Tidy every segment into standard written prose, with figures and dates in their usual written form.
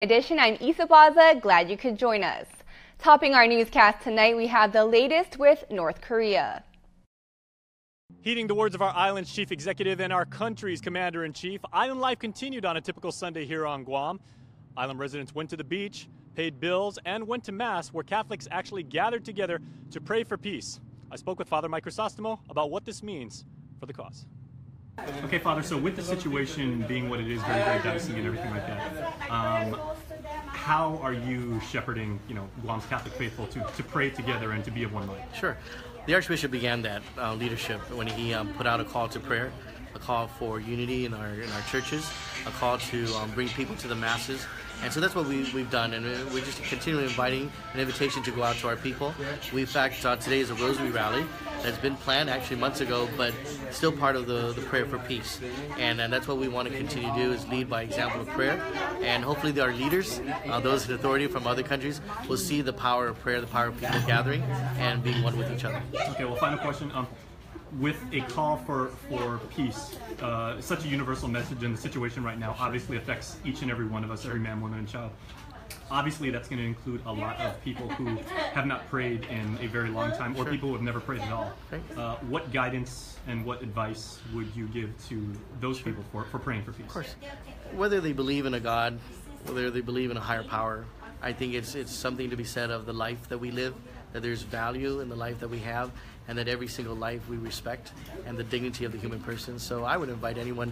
Edition. I'm Isa Baza, glad you could join us. Topping our newscast tonight, we have the latest with North Korea. Heeding the words of our island's chief executive and our country's commander-in-chief, island life continued on a typical Sunday here on Guam. Island residents went to the beach, paid bills, and went to Mass, where Catholics actually gathered together to pray for peace. I spoke with Father Mike Crisostomo about what this means for the cause. Okay, Father, so with the situation being what it is, very, very dicey and everything like that, how are you shepherding, Guam's Catholic faithful to pray together and to be of one mind? Sure. The Archbishop began that leadership when he put out a call to prayer, a call for unity in our churches, a call to bring people to the masses. And so that's what we've done, and we're just continually inviting an invitation to go out to our people. In fact, today is a rosary rally that's been planned actually months ago, but still part of the prayer for peace. And that's what we want to continue to do, is lead by example of prayer. And hopefully our leaders, those in authority from other countries, will see the power of prayer, the power of people gathering and being one with each other. Okay, well, final question. With a call for peace, such a universal message, and the situation right now obviously affects each and every one of us, every man, woman, and child. Obviously, that's going to include a lot of people who have not prayed in a very long time, or people who have never prayed at all. What guidance and what advice would you give to those people for praying for peace? Of course. Whether they believe in a God, whether they believe in a higher power, I think it's something to be said of the life that we live, that there's value in the life that we have, and that every single life we respect, and the dignity of the human person. So I would invite anyone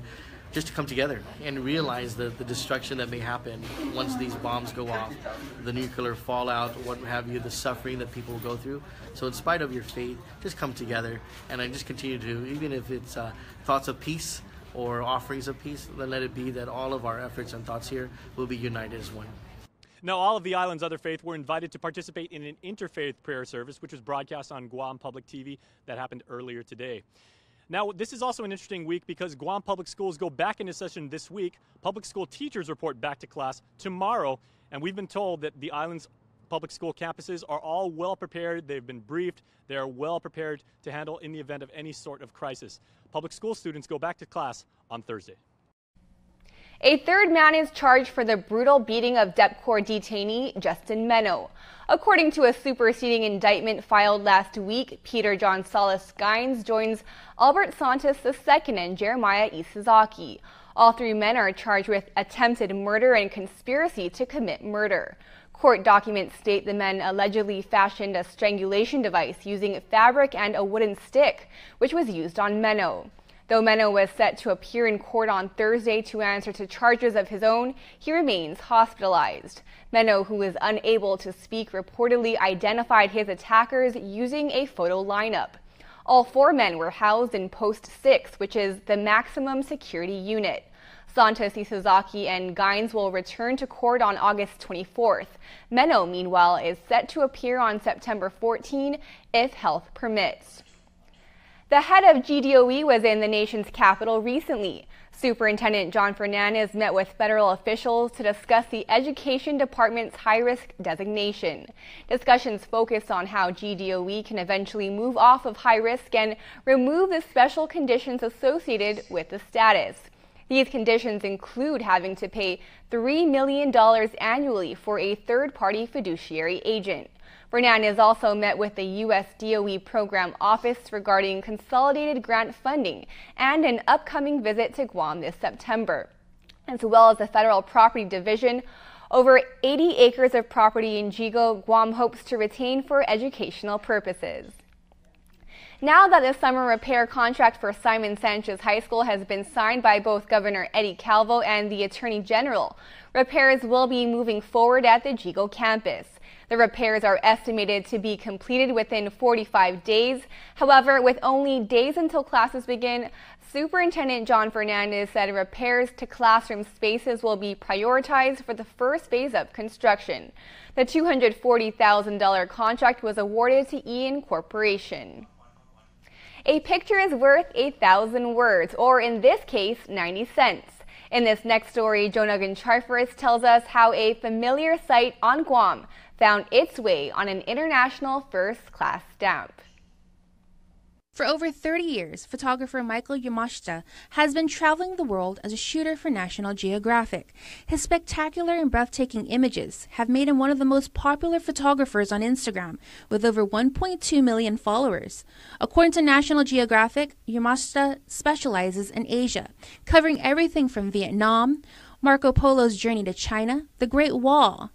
just to come together and realize the destruction that may happen once these bombs go off, the nuclear fallout, what have you, the suffering that people will go through. So in spite of your faith, just come together, and I just continue to, even if it's thoughts of peace or offerings of peace, then let it be that all of our efforts and thoughts here will be united as one. Now, all of the island's other faith were invited to participate in an interfaith prayer service, which was broadcast on Guam Public TV. That happened earlier today. Now, this is also an interesting week because Guam Public Schools go back into session this week. Public school teachers report back to class tomorrow, and we've been told that the island's public school campuses are all well prepared. They've been briefed. They are well prepared to handle in the event of any sort of crisis. Public school students go back to class on Thursday. A third man is charged for the brutal beating of DepCorps detainee Justin Meno. According to a superseding indictment filed last week, Peter John Salas Skynes joins Albert Santos II and Jeremiah Isazaki. All three men are charged with attempted murder and conspiracy to commit murder. Court documents state the men allegedly fashioned a strangulation device using fabric and a wooden stick, which was used on Meno. Though Meno was set to appear in court on Thursday to answer to charges of his own, he remains hospitalized. Meno, who is unable to speak, reportedly identified his attackers using a photo lineup. All four men were housed in Post 6, which is the maximum security unit. Santos, Isazaki, and Gines will return to court on August 24th. Meno, meanwhile, is set to appear on September 14 if health permits. The head of GDOE was in the nation's capital recently. Superintendent John Fernandez met with federal officials to discuss the Education Department's high-risk designation. Discussions focused on how GDOE can eventually move off of high risk and remove the special conditions associated with the status. These conditions include having to pay $3 million annually for a third-party fiduciary agent. Fernandez also met with the U.S. DOE Program Office regarding consolidated grant funding and an upcoming visit to Guam this September, as well as the Federal Property Division. Over 80 acres of property in Jigo, Guam hopes to retain for educational purposes. Now that the summer repair contract for Simon Sanchez High School has been signed by both Governor Eddie Calvo and the Attorney General, repairs will be moving forward at the Jigo campus. The repairs are estimated to be completed within 45 days. However, with only days until classes begin, Superintendent John Fernandez said repairs to classroom spaces will be prioritized for the first phase of construction. The $240,000 contract was awarded to Ian Corporation. A picture is worth 1,000 words, or in this case, 90 cents. In this next story, Jonah Gonçalves tells us how a familiar sight on Guam found its way on an international first-class stamp. For over 30 years, photographer Michael Yamashita has been traveling the world as a shooter for National Geographic. His spectacular and breathtaking images have made him one of the most popular photographers on Instagram, with over 1.2 million followers. According to National Geographic, Yamashita specializes in Asia, covering everything from Vietnam, Marco Polo's journey to China, the Great Wall,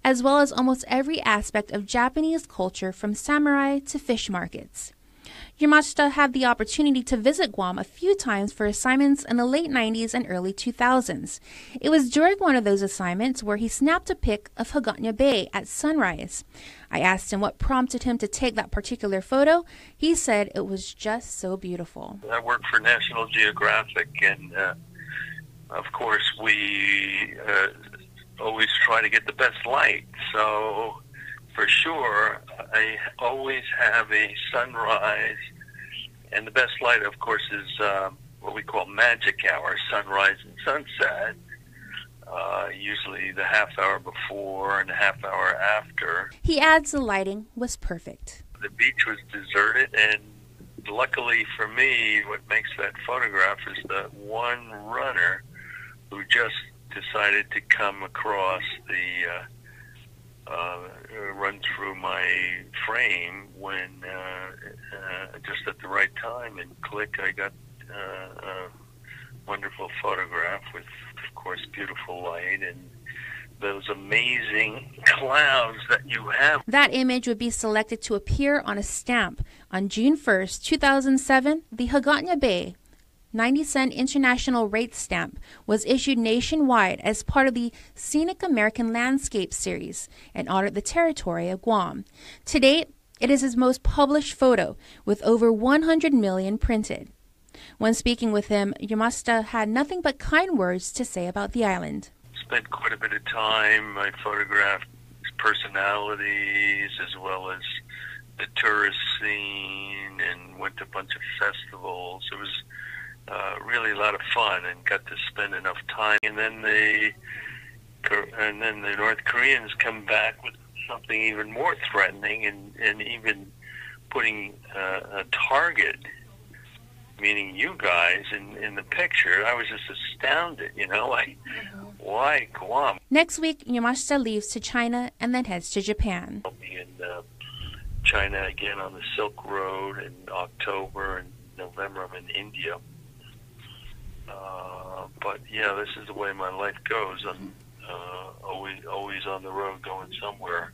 as well as almost every aspect of Japanese culture from samurai to fish markets. Yamashita had the opportunity to visit Guam a few times for assignments in the late 90s and early 2000s. It was during one of those assignments where he snapped a pic of Hyundai Bay at sunrise. I asked him what prompted him to take that particular photo. He said it was just so beautiful. I work for National Geographic, and of course we always try to get the best light. So for sure, I always have a sunrise, and the best light, of course, is what we call magic hour, sunrise and sunset, usually the half hour before and the half hour after. He adds the lighting was perfect. The beach was deserted, and luckily for me, what makes that photograph is the one runner who just decided to come across the run through my frame when just at the right time, and click, I got a wonderful photograph with, of course, beautiful light and those amazing clouds that you have. That image would be selected to appear on a stamp on June 1st, 2007. The Hyundai Bay 90-cent international rate stamp was issued nationwide as part of the Scenic American Landscape series and honored the territory of Guam. To date, it is his most published photo, with over 100 million printed. When speaking with him, Yamashita had nothing but kind words to say about the island. Spent quite a bit of time. I photographed personalities as well as the tourist scene, and went to a bunch of festivals. It was really a lot of fun, and got to spend enough time. And then the North Koreans come back with something even more threatening, and even putting a target, meaning you guys, in the picture. I was just astounded, why Guam? Next week, Yamashita leaves to China and then heads to Japan. I'll be in China again on the Silk Road in October, and November I'm in India. But yeah, this is the way my life goes. I'm always on the road, going somewhere,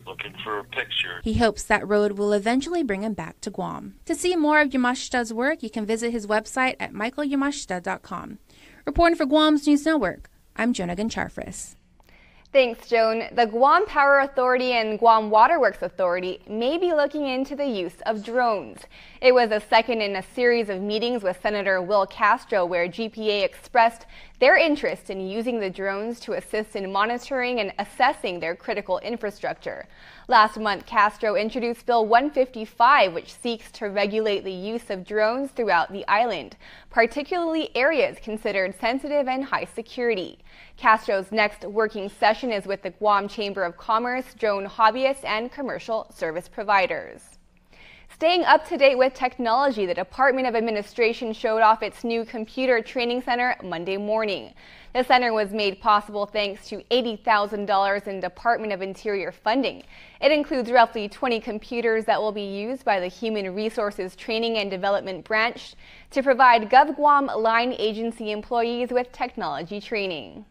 looking for a picture. He hopes that road will eventually bring him back to Guam. To see more of Yamashita's work, you can visit his website at michaelyamashita.com. Reporting for Guam's News Network, I'm Jonah Goncharfris. Thanks, Joan. The Guam Power Authority and Guam Waterworks Authority may be looking into the use of drones. It was the second in a series of meetings with Senator Will Castro where GPA expressed their interest in using the drones to assist in monitoring and assessing their critical infrastructure. Last month, Castro introduced Bill 155, which seeks to regulate the use of drones throughout the island, particularly areas considered sensitive and high security. Castro's next working session is with the Guam Chamber of Commerce, drone hobbyists, and commercial service providers. Staying up to date with technology, the Department of Administration showed off its new computer training center Monday morning. The center was made possible thanks to $80,000 in Department of Interior funding. It includes roughly 20 computers that will be used by the Human Resources Training and Development Branch to provide GovGuam line agency employees with technology training.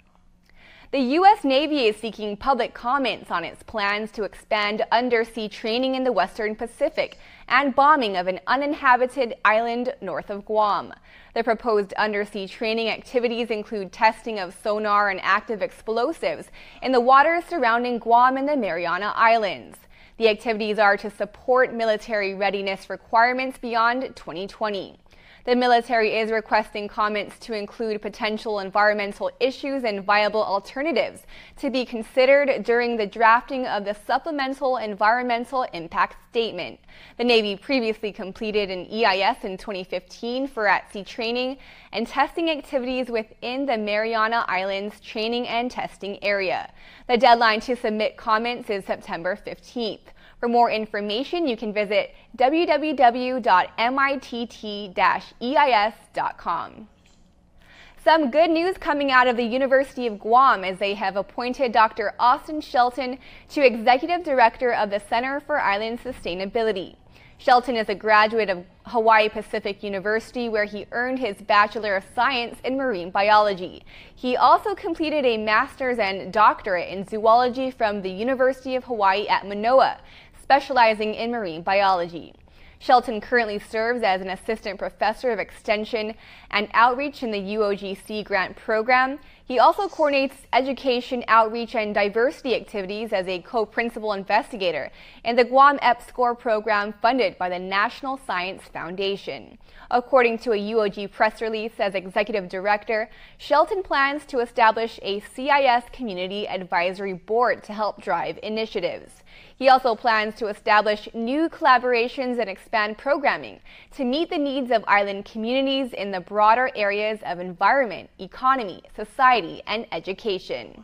The U.S. Navy is seeking public comments on its plans to expand undersea training in the Western Pacific and bombing of an uninhabited island north of Guam. The proposed undersea training activities include testing of sonar and active explosives in the waters surrounding Guam and the Mariana Islands. The activities are to support military readiness requirements beyond 2020. The military is requesting comments to include potential environmental issues and viable alternatives to be considered during the drafting of the Supplemental Environmental Impact Statement. The Navy previously completed an EIS in 2015 for at-sea training and testing activities within the Mariana Islands training and testing area. The deadline to submit comments is September 15th. For more information, you can visit www.mitt-eis.com. Some good news coming out of the University of Guam as they have appointed Dr. Austin Shelton to Executive Director of the Center for Island Sustainability. Shelton is a graduate of Hawaii Pacific University, where he earned his Bachelor of Science in Marine Biology. He also completed a master's and doctorate in zoology from the University of Hawaii at Manoa, specializing in marine biology. Shelton currently serves as an assistant professor of extension and outreach in the UOGC grant program. He also coordinates education, outreach, and diversity activities as a co-principal investigator in the Guam EPSCoR program funded by the National Science Foundation. According to a UOG press release, as executive director, Shelton plans to establish a CIS Community Advisory Board to help drive initiatives. He also plans to establish new collaborations and expand programming to meet the needs of island communities in the broader areas of environment, economy, society, and education.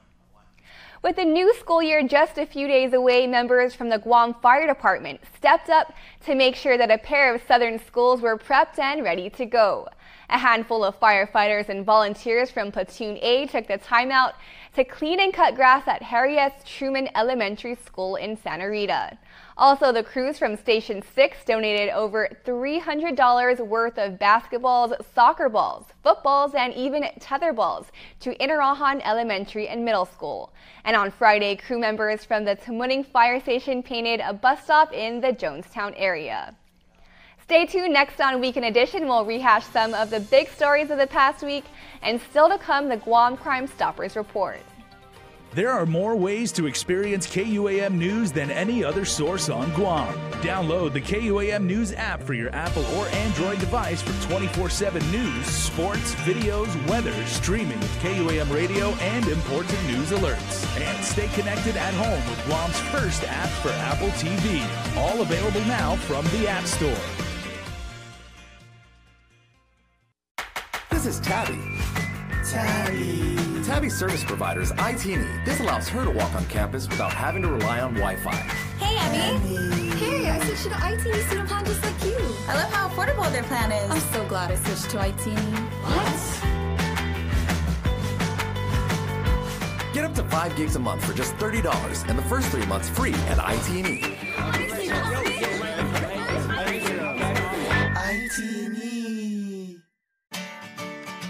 With the new school year just a few days away, members from the Guam Fire Department stepped up to make sure that a pair of southern schools were prepped and ready to go. A handful of firefighters and volunteers from Platoon A took the time out to clean and cut grass at Harry S. Truman Elementary School in Santa Rita. Also, the crews from Station 6 donated over $300 worth of basketballs, soccer balls, footballs, and even tetherballs to Inarahan Elementary and Middle School. And on Friday, crew members from the Tamuning Fire Station painted a bus stop in the Jonestown area. Stay tuned. Next on Weekend Edition, we'll rehash some of the big stories of the past week, and still to come, the Guam Crime Stoppers report. There are more ways to experience KUAM News than any other source on Guam. Download the KUAM News app for your Apple or Android device for 24/7 news, sports, videos, weather, streaming with KUAM radio, and important news alerts. And stay connected at home with Guam's first app for Apple TV. All available now from the App Store. This is Tabby. Tabby service provider is IT&E. This allows her to walk on campus without having to rely on Wi-Fi. Hey, Emmy. Hey, I switched to the IT&E student plan just like you. I love how affordable their plan is. I'm so glad I switched to IT&E. What? Get up to 5 gigs a month for just $30 and the first 3 months free at IT&E.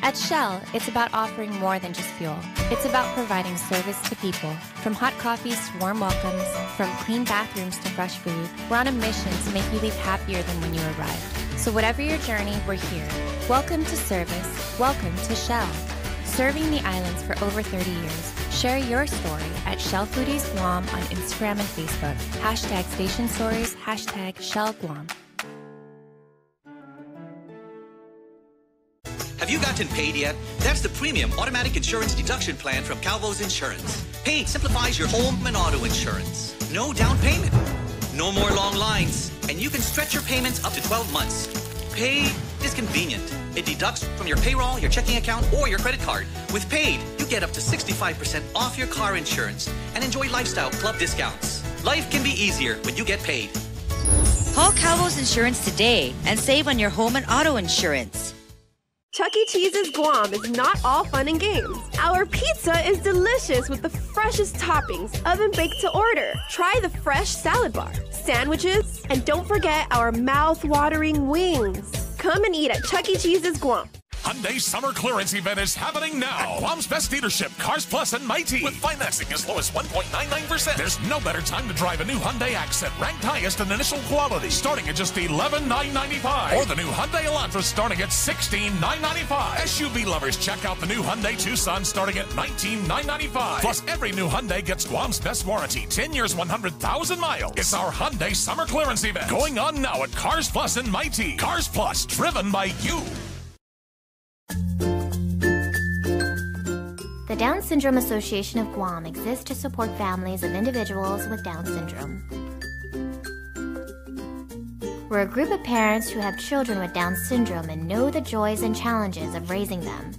At Shell, it's about offering more than just fuel. It's about providing service to people. From hot coffees to warm welcomes, from clean bathrooms to fresh food, we're on a mission to make you leave happier than when you arrived. So whatever your journey, we're here. Welcome to service. Welcome to Shell. Serving the islands for over 30 years. Share your story at Shell Foodies Guam on Instagram and Facebook. Hashtag Station Stories, hashtag Shell Guam. Have you gotten paid yet? That's the premium automatic insurance deduction plan from Calvo's Insurance. Paid simplifies your home and auto insurance. No down payment. No more long lines. And you can stretch your payments up to 12 months. Paid is convenient. It deducts from your payroll, your checking account, or your credit card. With Paid, you get up to 65% off your car insurance and enjoy lifestyle club discounts. Life can be easier when you get paid. Call Calvo's Insurance today and save on your home and auto insurance. Chuck E. Cheese's Guam is not all fun and games. Our pizza is delicious with the freshest toppings, oven-baked to order. Try the fresh salad bar, sandwiches, and don't forget our mouth-watering wings. Come and eat at Chuck E. Cheese's Guam. Hyundai's summer clearance event is happening now. Guam's best dealership, Cars Plus and Mighty. With financing as low as 1.99%. There's no better time to drive a new Hyundai Accent, ranked highest in initial quality, starting at just $11,995. Or the new Hyundai Elantra starting at $16,995. SUV lovers, check out the new Hyundai Tucson starting at $19,995. Plus, every new Hyundai gets Guam's best warranty, 10 years, 100,000 miles. It's our Hyundai summer clearance event going on now at Cars Plus and Mighty. Cars Plus, driven by you. The Down Syndrome Association of Guam exists to support families of individuals with Down syndrome. We're a group of parents who have children with Down syndrome and know the joys and challenges of raising them.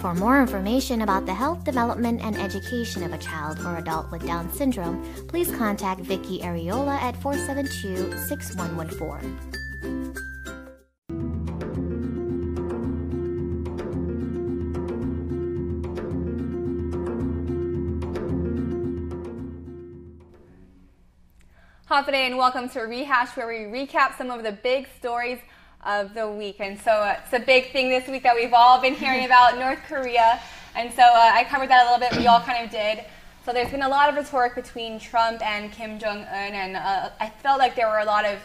For more information about the health, development, and education of a child or adult with Down syndrome, please contact Vicky Areola at 472-6114. Today and welcome to Rehash, where we recap some of the big stories of the week. And so it's a big thing this week that we've all been hearing about, North Korea. And so I covered that a little bit. We all kind of did. So there's been a lot of rhetoric between Trump and Kim Jong-un, and I felt like there were a lot of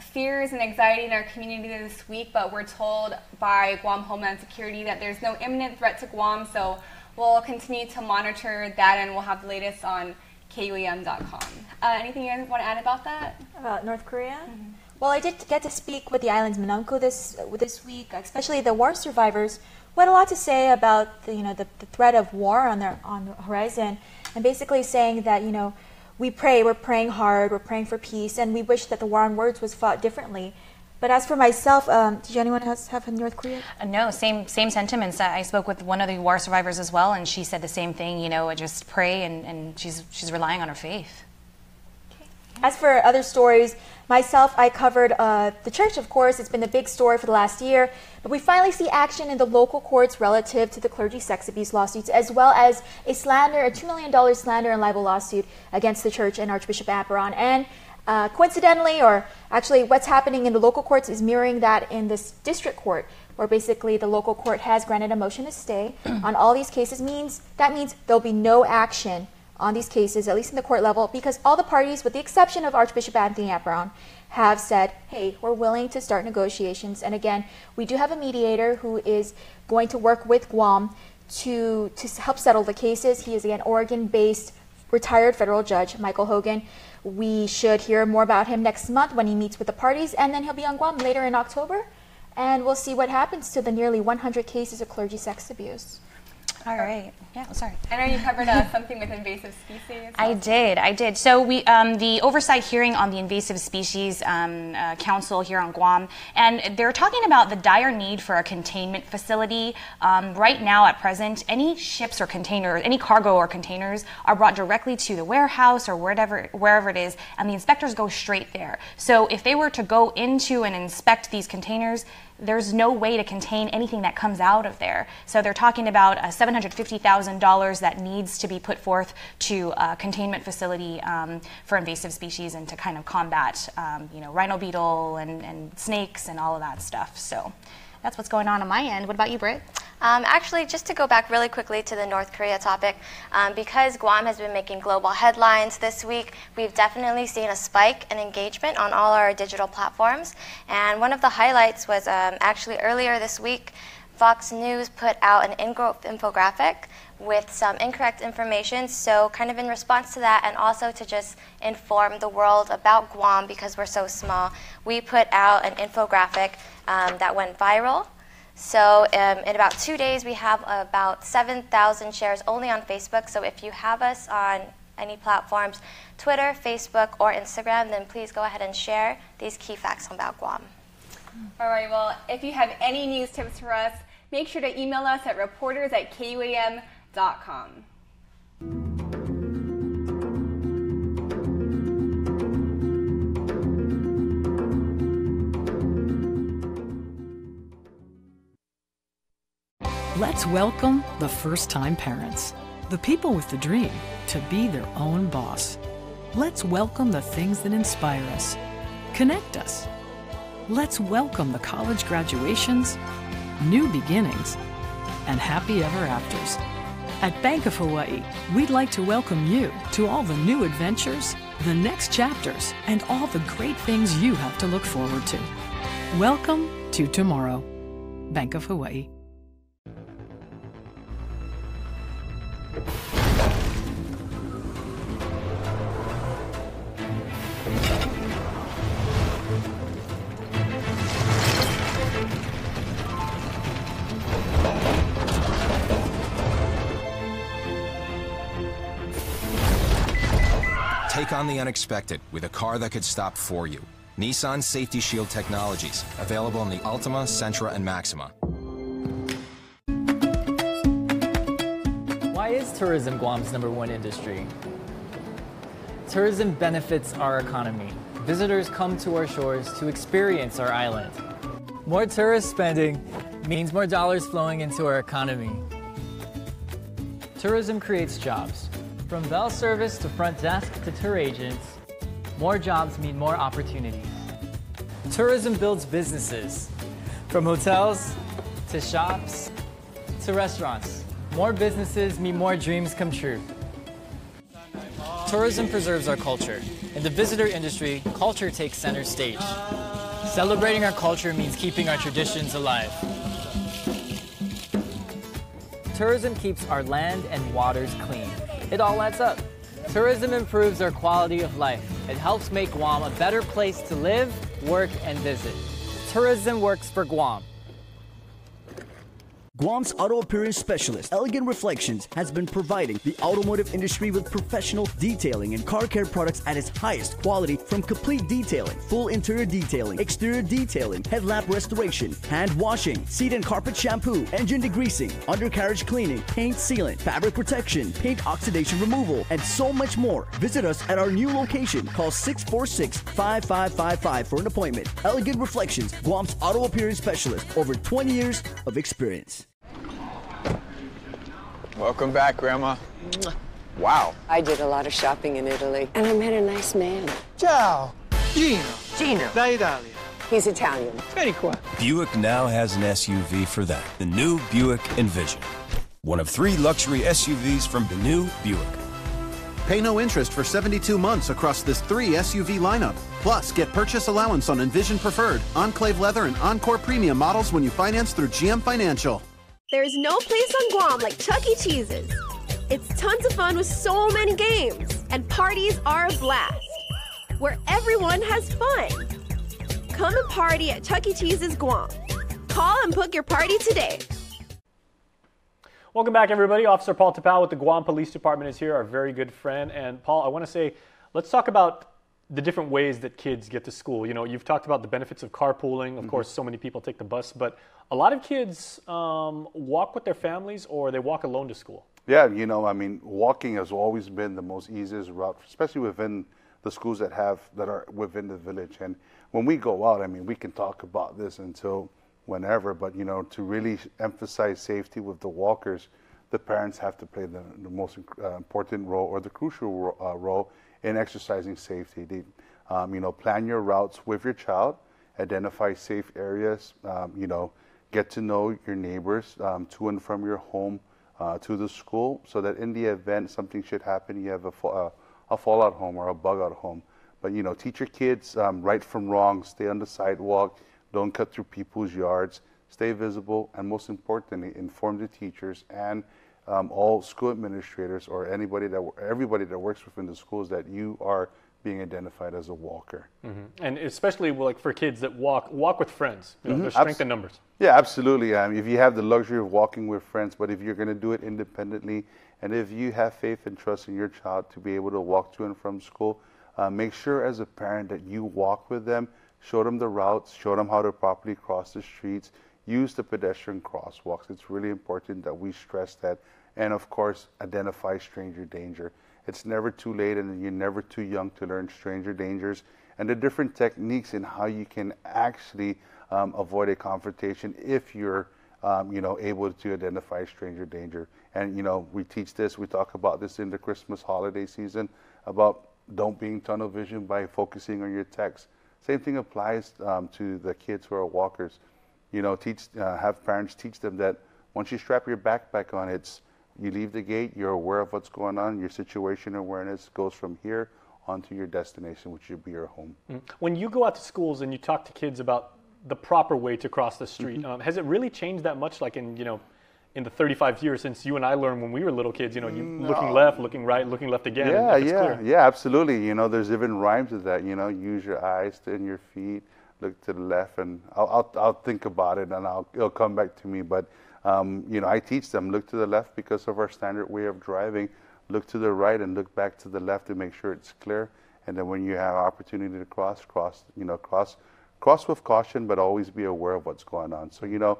fears and anxiety in our community this week, but we're told by Guam Homeland Security that there's no imminent threat to Guam, so we'll continue to monitor that, and we'll have the latest on KUAM.com. Anything you guys want to add about that? About North Korea? Mm-hmm. Well, I did get to speak with the island's Manamco this week, especially the war survivors, who had a lot to say about the threat of war on the horizon, and basically saying that we're praying hard, we're praying for peace, and we wish that the war on words was fought differently. But as for myself, did anyone else have in North Korea? No, same sentiments. I spoke with one of the war survivors as well, and she said the same thing. Just pray, and she's relying on her faith. Okay. As for other stories, myself, I covered the church. Of course, it's been the big story for the last year. But we finally see action in the local courts relative to the clergy sex abuse lawsuits, as well as a $2 million slander and libel lawsuit against the church and Archbishop Apparon. And coincidentally, or actually what's happening in the local courts is mirroring that in this district court, where basically the local court has granted a motion to stay on all these cases. That means there'll be no action on these cases, at least in the court level, because all the parties, with the exception of Archbishop Anthony Apparon, have said, hey, we're willing to start negotiations. And again, we do have a mediator who is going to work with Guam to help settle the cases. He is, again, Oregon-based retired federal judge, Michael Hogan. We should hear more about him next month when he meets with the parties, and then he'll be on Guam later in October, and we'll see what happens to the nearly 100 cases of clergy sex abuse. All right. Yeah, sorry. I know you covered something with invasive species. I did. So we the oversight hearing on the invasive species council here on Guam, and they're talking about the dire need for a containment facility. Right now, at present, any ships or containers, any cargo or containers are brought directly to the warehouse or wherever it is, and the inspectors go straight there. So if they were to go into and inspect these containers, there's no way to contain anything that comes out of there. So they're talking about $750,000 that needs to be put forth to a containment facility for invasive species and to kind of combat, rhino beetle and snakes and all of that stuff. So that's what's going on my end. What about you, Britt? Actually, just to go back really quickly to the North Korea topic, because Guam has been making global headlines this week, we've definitely seen a spike in engagement on all our digital platforms. And one of the highlights was actually earlier this week, Fox News put out an infographic with some incorrect information. So kind of in response to that, and also to just inform the world about Guam because we're so small, we put out an infographic that went viral. So in about 2 days, we have about 7,000 shares only on Facebook. So if you have us on any platforms, Twitter, Facebook, or Instagram, then please go ahead and share these key facts about Guam. All right, well, if you have any news tips for us, make sure to email us at reporters@KUAM.com. Let's welcome the first-time parents, the people with the dream to be their own boss. Let's welcome the things that inspire us, connect us. Let's welcome the college graduations, new beginnings, and happy ever afters. At Bank of Hawaii, we'd like to welcome you to all the new adventures, the next chapters, and all the great things you have to look forward to. Welcome to tomorrow. Bank of Hawaii. Take on the unexpected with a car that could stop for you. Nissan Safety Shield Technologies, available in the Altima, Sentra, and Maxima. Why is tourism Guam's #1 industry? Tourism benefits our economy. Visitors come to our shores to experience our island. More tourist spending means more dollars flowing into our economy. Tourism creates jobs. From bell service to front desk to tour agents, more jobs mean more opportunities. Tourism builds businesses. From hotels to shops to restaurants, more businesses mean more dreams come true. Tourism preserves our culture. In the visitor industry, culture takes center stage. Celebrating our culture means keeping our traditions alive. Tourism keeps our land and waters clean. It all adds up. Tourism improves our quality of life. It helps make Guam a better place to live, work, and visit. Tourism works for Guam. Guam's auto appearance specialist, Elegant Reflections, has been providing the automotive industry with professional detailing and car care products at its highest quality, from complete detailing, full interior detailing, exterior detailing, headlamp restoration, hand washing, seat and carpet shampoo, engine degreasing, undercarriage cleaning, paint sealant, fabric protection, paint oxidation removal, and so much more. Visit us at our new location. Call 646-5555 for an appointment. Elegant Reflections, Guam's auto appearance specialist, over 20 years of experience. Welcome back, Grandma. Wow. I did a lot of shopping in Italy, and I met a nice man. Ciao. Gino. Da Italia. He's Italian. Very cool. Buick now has an SUV for that. The new Buick Envision. One of 3 luxury SUVs from the new Buick. Pay no interest for 72 months across this 3 SUV lineup. Plus, get purchase allowance on Envision Preferred, Enclave Leather, and Encore Premium models when you finance through GM Financial. There's no place on Guam like Chuck E. Cheese's. It's tons of fun with so many games, and parties are a blast, where everyone has fun. Come and party at Chuck E. Cheese's Guam. Call and book your party today. Welcome back, everybody. Officer Paul Tapao with the Guam Police Department is here, our very good friend. And Paul, I want to say, let's talk about the different ways that kids get to school. You know, you've talked about the benefits of carpooling. Of course, so many people take the bus, but a lot of kids walk with their families or they walk alone to school. Yeah, you know, I mean, walking has always been the most easiest route, especially within the schools that are within the village. And when we go out, I mean, we can talk about this until whenever, but you know, to really emphasize safety with the walkers, the parents have to play the most important role, or the crucial role in exercising safety. You know, plan your routes with your child, identify safe areas, you know, get to know your neighbors to and from your home to the school, so that in the event something should happen, you have a fallout home or a bug-out home. But you know, teach your kids right from wrong, stay on the sidewalk, don't cut through people's yards, stay visible, and most importantly, inform the teachers and all school administrators or everybody that works within the schools that you are being identified as a walker. And especially like for kids that walk with friends, you know, there's strength in numbers. Yeah, absolutely. If you have the luxury of walking with friends, but if you're going to do it independently, and if you have faith and trust in your child to be able to walk to and from school, make sure as a parent that you walk with them, show them the routes, show them how to properly cross the streets, use the pedestrian crosswalks. It's really important that we stress that. And of course, identify stranger danger. It's never too late, and you're never too young to learn stranger dangers and the different techniques in how you can actually avoid a confrontation if you're you know, able to identify stranger danger. And you know, we teach this, we talk about this in the Christmas holiday season about don't be in tunnel vision by focusing on your text. Same thing applies to the kids who are walkers. You know, have parents teach them that once you strap your backpack on, you leave the gate, you're aware of what's going on, your situation awareness goes from here onto your destination, which should be your home. When you go out to schools and you talk to kids about the proper way to cross the street, has it really changed that much, like in the 35 years since you and I learned when we were little kids, you know, looking left, looking right, looking left again? Yeah, absolutely. You know, there's even rhymes to that, you know, use your eyes and your feet, look to the left, and I'll think about it and it'll come back to me. But you know, I teach them, look to the left because of our standard way of driving, look to the right and look back to the left to make sure it's clear. And then when you have opportunity to cross with caution, but always be aware of what's going on. So, you know,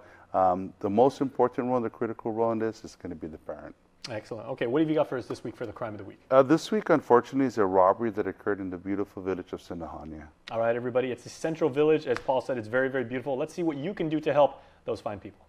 the most important role, the critical role in this is going to be the parent. Excellent. Okay, what have you got for us this week for the crime of the week? This week, unfortunately, is a robbery that occurred in the beautiful village of Sinahania. All right, everybody, it's the Central Village. As Paul said, it's very, very beautiful. Let's see what you can do to help those fine people.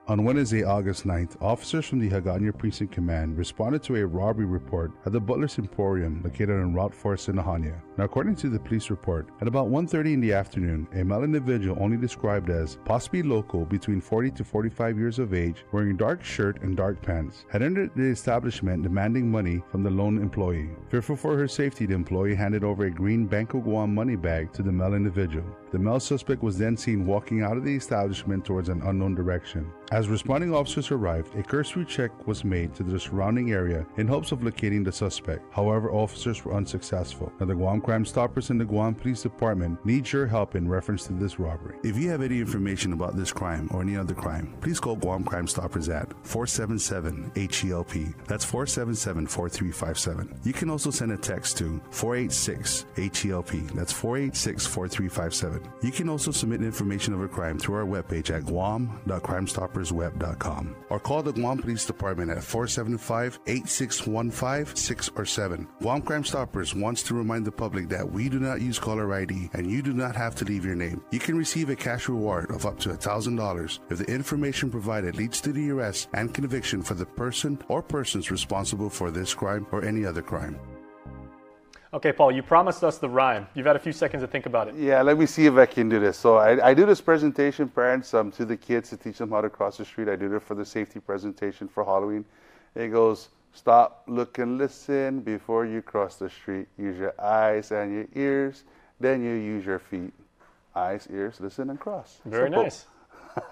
On Wednesday, August 9th, officers from the Hagåtña Precinct Command responded to a robbery report at the Butler's Emporium located on Route 4 Sinahania. Now, according to the police report, at about 1:30 in the afternoon, a male individual only described as possibly local between 40 to 45 years of age, wearing a dark shirt and dark pants, had entered the establishment demanding money from the lone employee. Fearful for her safety, the employee handed over a green Bank of Guam money bag to the male individual. The male suspect was then seen walking out of the establishment towards an unknown direction. As responding officers arrived, a cursory check was made to the surrounding area in hopes of locating the suspect. However, officers were unsuccessful. Now, the Guam Crime Stoppers and the Guam Police Department need your help in reference to this robbery. If you have any information about this crime or any other crime, please call Guam Crime Stoppers at 477-HELP. That's 477-4357. You can also send a text to 486-HELP. That's 486-4357. You can also submit information of a crime through our webpage at guam.crimestoppersweb.com or call the Guam Police Department at 475-8615, 6 or 7. Guam Crime Stoppers wants to remind the public that we do not use caller ID and you do not have to leave your name. You can receive a cash reward of up to $1,000 if the information provided leads to the arrest and conviction for the person or persons responsible for this crime or any other crime. Okay, Paul, you promised us the rhyme. You've had a few seconds to think about it. Yeah, let me see if I can do this. So I do this presentation, parents, to the kids to teach them how to cross the street. I did it for the safety presentation for Halloween. It goes, stop, look, and listen before you cross the street. Use your eyes and your ears, then you use your feet. Eyes, ears, listen, and cross. Very Simple. nice.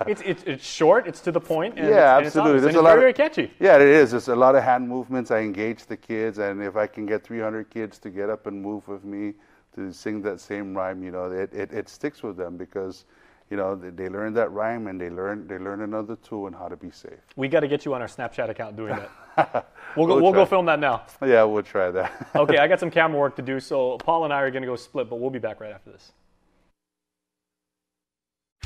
It's short, it's to the point, and yeah, it's absolutely. It's very, very catchy. Yeah, it is. There's a lot of hand movements. I engage the kids, and if I can get 300 kids to get up and move with me to sing that same rhyme, it sticks with them because, they learn that rhyme and they learn another tool on how to be safe. We got to get you on our Snapchat account doing that. We'll go film that now. Yeah, we'll try that. Okay, I got some camera work to do, so Paul and I are going to go split, but we'll be back right after this.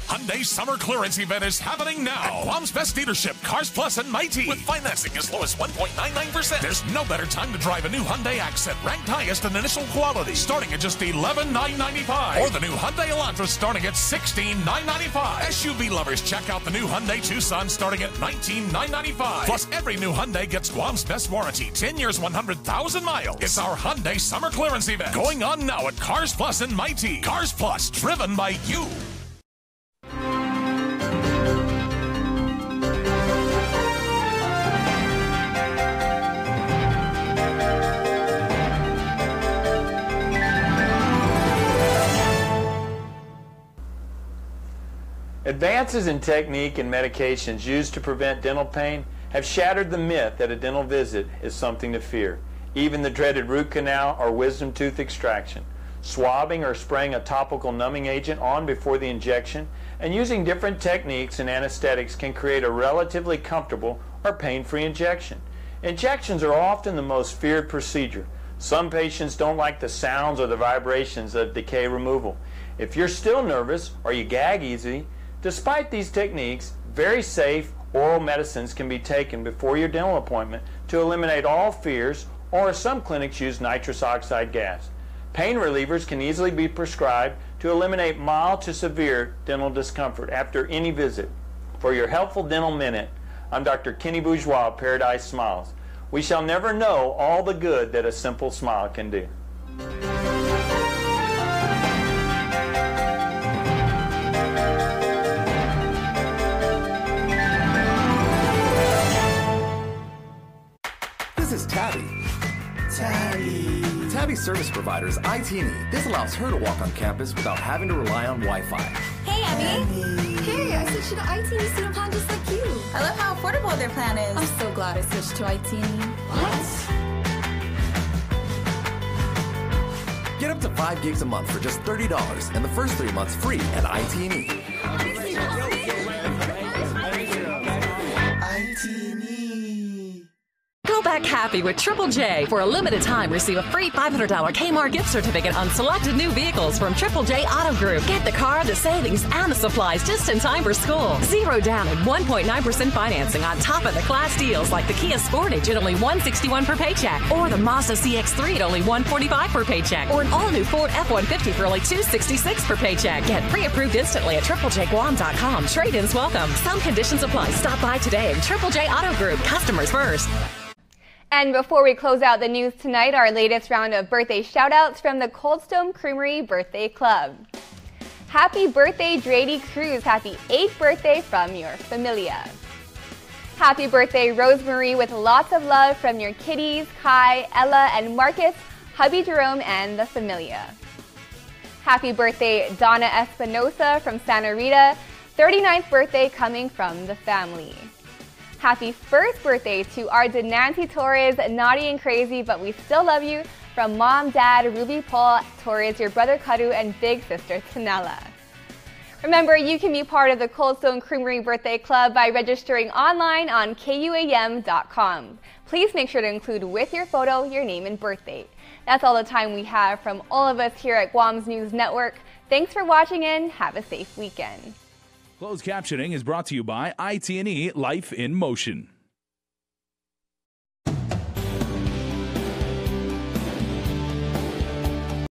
Hyundai's summer clearance event is happening now. Guam's best dealership, Cars Plus and Mighty. With financing as low as 1.99%. There's no better time to drive a new Hyundai Accent, ranked highest in initial quality, starting at just $11,995. Or the new Hyundai Elantra starting at $16,995. SUV lovers, check out the new Hyundai Tucson starting at $19,995. Plus, every new Hyundai gets Guam's best warranty, 10 years, 100,000 miles. It's our Hyundai summer clearance event going on now at Cars Plus and Mighty. Cars Plus, driven by you. Advances in technique and medications used to prevent dental pain have shattered the myth that a dental visit is something to fear. Even the dreaded root canal or wisdom tooth extraction. Swabbing or spraying a topical numbing agent on before the injection and using different techniques and anesthetics can create a relatively comfortable or pain-free injection. Injections are often the most feared procedure. Some patients don't like the sounds or the vibrations of decay removal. If you're still nervous or you gag easy, despite these techniques, very safe oral medicines can be taken before your dental appointment to eliminate all fears, or some clinics use nitrous oxide gas. Pain relievers can easily be prescribed to eliminate mild to severe dental discomfort after any visit. For your helpful dental minute, I'm Dr. Kenny Bourgeois of Paradise Smiles. We shall never know all the good that a simple smile can do. This is Tabby. Tabby's service provider is IT&E. This allows her to walk on campus without having to rely on Wi-Fi. Hey, Abby. Hey, I switched to the IT&E student plan just like you. I love how affordable their plan is. I'm so glad I switched to IT&E. What? Get up to 5 gigs a month for just $30 and the first 3 months free at IT&E. Go Go back happy with Triple J. For a limited time, receive a free $500 Kmart gift certificate on selected new vehicles from Triple J Auto Group. Get the car, the savings, and the supplies just in time for school. 0 down and 1.9% financing on top of the class deals like the Kia Sportage at only $161 per paycheck, or the Mazda CX-3 at only $145 per paycheck, or an all-new Ford F-150 for only $266 per paycheck. Get pre-approved instantly at triplejguam.com. Trade-ins welcome. Some conditions apply. Stop by today. Triple J Auto Group. Customers first. And before we close out the news tonight, our latest round of birthday shout-outs from the Cold Stone Creamery Birthday Club. Happy birthday, Drady Cruz. Happy 8th birthday from your familia. Happy birthday, Rosemary, with lots of love from your kitties, Kai, Ella, and Marcus, hubby Jerome, and the familia. Happy birthday, Donna Espinosa from Santa Rita. 39th birthday coming from the family. Happy first birthday to our Nancy Torres, naughty and crazy, but we still love you, from Mom, Dad, Ruby Paul Torres, your brother Kadu, and big sister Tanella. Remember, you can be part of the Cold Stone Creamery Birthday Club by registering online on KUAM.com. Please make sure to include with your photo your name and birth date. That's all the time we have from all of us here at Guam's News Network. Thanks for watching and have a safe weekend. Closed captioning is brought to you by IT&E Life in Motion.